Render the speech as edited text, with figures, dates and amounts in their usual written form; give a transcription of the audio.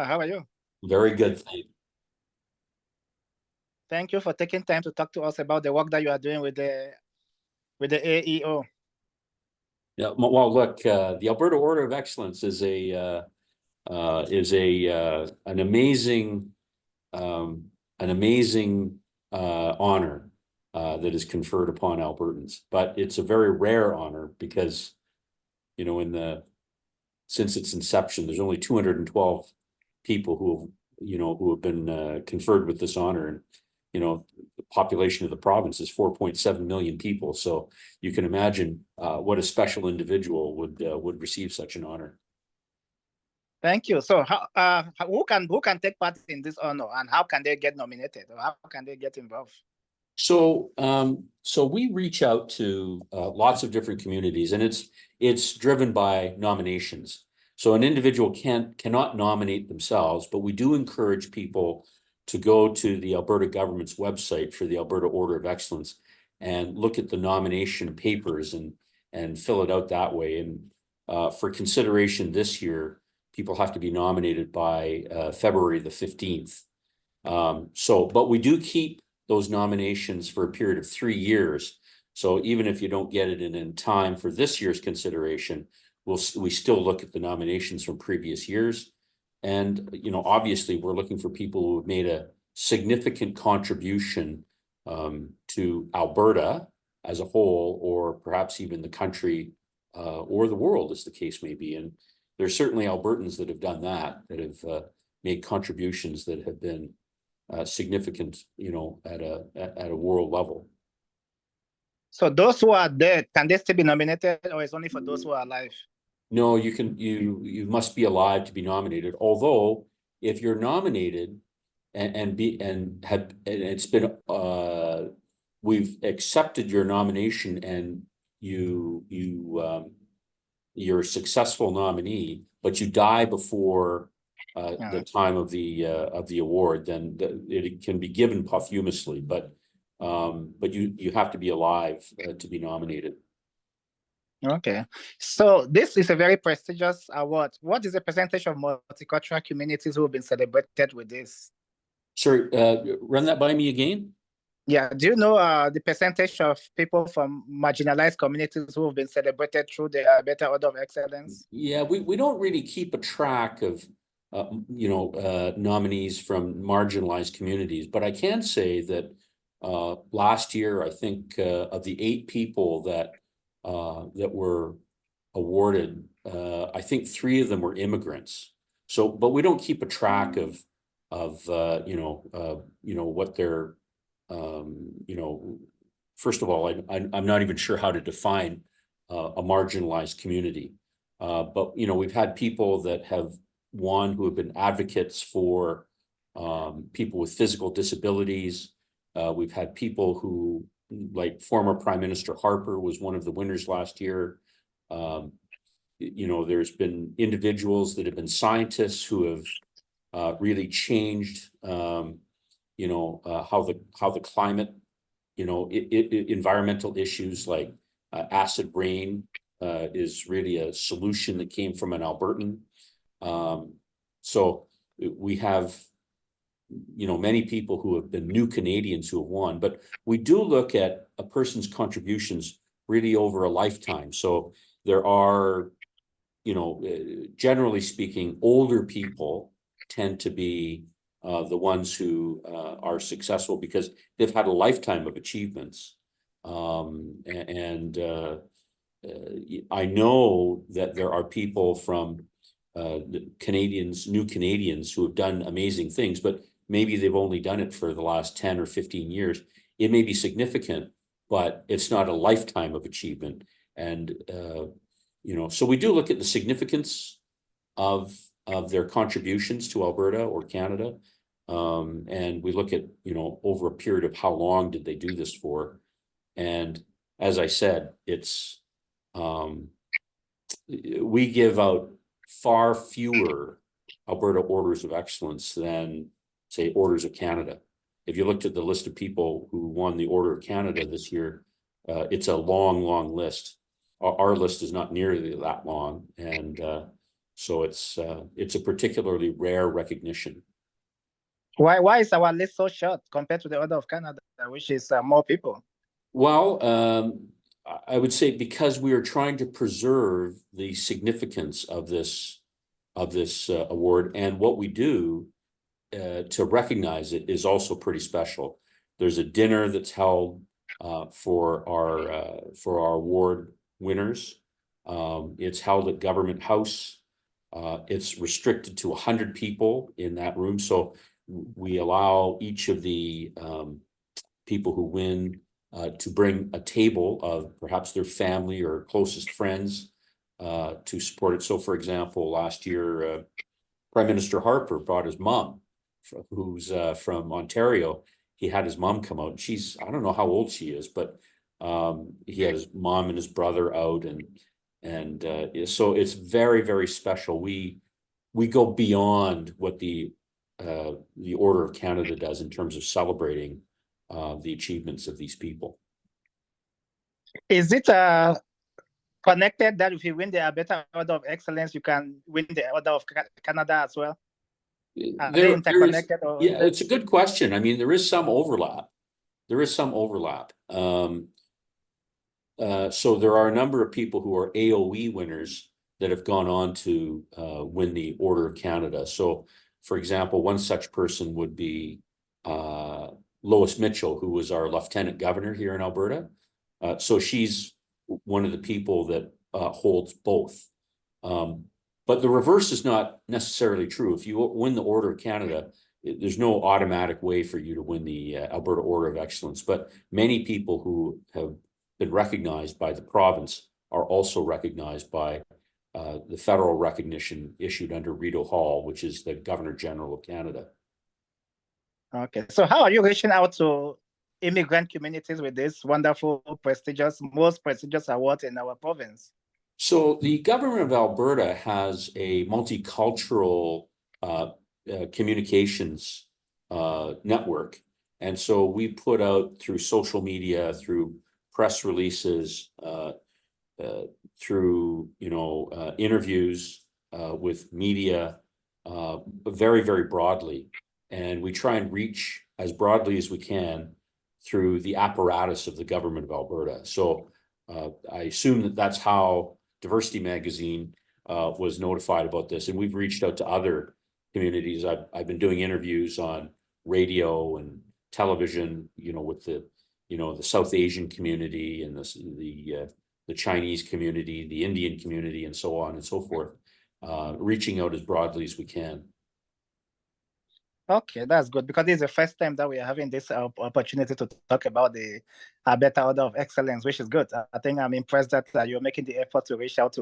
How are you? Very good, thank you. Thank you for taking time to talk to us about the work that you are doing with the AEO. Yeah, well, look, the Alberta Order of Excellence is an amazing honor that is conferred upon Albertans, but it's a very rare honor because, you know, since its inception, there's only 212 people who have been conferred with this honor, and the population of the province is 4.7 million people. So you can imagine what a special individual would receive such an honor. Thank you. So, who can take part in this honor, and how can they get nominated, or how can they get involved? So we reach out to lots of different communities, and it's driven by nominations. So an individual cannot nominate themselves, but we do encourage people to go to the Alberta government's website for the Alberta Order of Excellence and look at the nomination papers and fill it out that way. And for consideration this year, people have to be nominated by February the 15th. But we do keep those nominations for a period of 3 years. So even if you don't get it in time for this year's consideration, we still look at the nominations from previous years. And, obviously we're looking for people who have made a significant contribution to Alberta as a whole, or perhaps even the country or the world, as the case may be. And there's certainly Albertans that have done that have made contributions that have been significant, at a world level. So those who are dead, can they still be nominated, or it's only for those who are alive? No, you must be alive to be nominated. Although if you're nominated and it's been we've accepted your nomination and you're a successful nominee, but you die before the time of the award, then it can be given posthumously, but you have to be alive to be nominated. Okay, so this is a very prestigious award. What is the percentage of multicultural communities who have been celebrated with this? Sorry, run that by me again. Yeah, do you know the percentage of people from marginalized communities who have been celebrated through the Alberta Order of Excellence? Yeah, we don't really keep a track of nominees from marginalized communities, but I can say that last year, I think of the 8 people that were awarded, I think 3 of them were immigrants. So, but we don't keep a track of what they're first of all, I'm not even sure how to define a marginalized community. But we've had people that have won who have been advocates for people with physical disabilities. We've had people who, like former Prime Minister Harper was one of the winners last year. There's been individuals that have been scientists who have really changed how the climate, environmental issues like acid rain is really a solution that came from an Albertan. So we have many people who have been new Canadians who have won, but we do look at a person's contributions really over a lifetime. So there are, generally speaking, older people tend to be the ones who are successful because they've had a lifetime of achievements. I know that there are people from new Canadians who have done amazing things, but maybe they've only done it for the last 10 or 15 years. It may be significant, but it's not a lifetime of achievement. And, so we do look at the significance of their contributions to Alberta or Canada. And we look at, over a period of how long did they do this for? And as I said, it's, we give out far fewer Alberta Orders of Excellence than, say, Orders of Canada. If you looked at the list of people who won the Order of Canada this year, it's a long, long list. Our list is not nearly that long. And So it's a particularly rare recognition. Why is our list so short compared to the Order of Canada, which is more people? Well, I would say because we are trying to preserve the significance of this award, and what we do to recognize it is also pretty special. There's a dinner that's held for our award winners. It's held at Government House. It's restricted to 100 people in that room, so we allow each of the people who win to bring a table of perhaps their family or closest friends to support it. So, for example, last year, Prime Minister Harper brought his mom, who's from Ontario. He had his mom come out. She's, I don't know how old she is, but he had his mom and his brother out, and so it's very, very special. We go beyond what the Order of Canada does in terms of celebrating the achievements of these people. Is it connected that if you win the Alberta Order of Excellence, you can win the Order of Canada as well? Are they interconnected? Yeah, it's a good question. I mean, there is some overlap. So there are a number of people who are AOE winners that have gone on to win the Order of Canada. So, for example, one such person would be Lois Mitchell, who was our Lieutenant Governor here in Alberta. So she's one of the people that holds both. But the reverse is not necessarily true. If you win the Order of Canada, there's no automatic way for you to win the Alberta Order of Excellence. But many people who have been recognized by the province are also recognized by the federal recognition issued under Rideau Hall, which is the Governor General of Canada. Okay, so how are you reaching out to immigrant communities with this wonderful, most prestigious award in our province? So the government of Alberta has a multicultural communications network. And so we put out through social media, through press releases, through interviews with media, very, very broadly. And we try and reach as broadly as we can through the apparatus of the government of Alberta. So I assume that that's how Diversity Magazine was notified about this, and we've reached out to other communities. I've been doing interviews on radio and television, with the South Asian community and the Chinese community, the Indian community, and so on and so forth, reaching out as broadly as we can. Okay, that's good, because this is the first time that we are having this opportunity to talk about the Alberta Order of Excellence, which is good. I think I'm impressed that you're making the effort to reach out to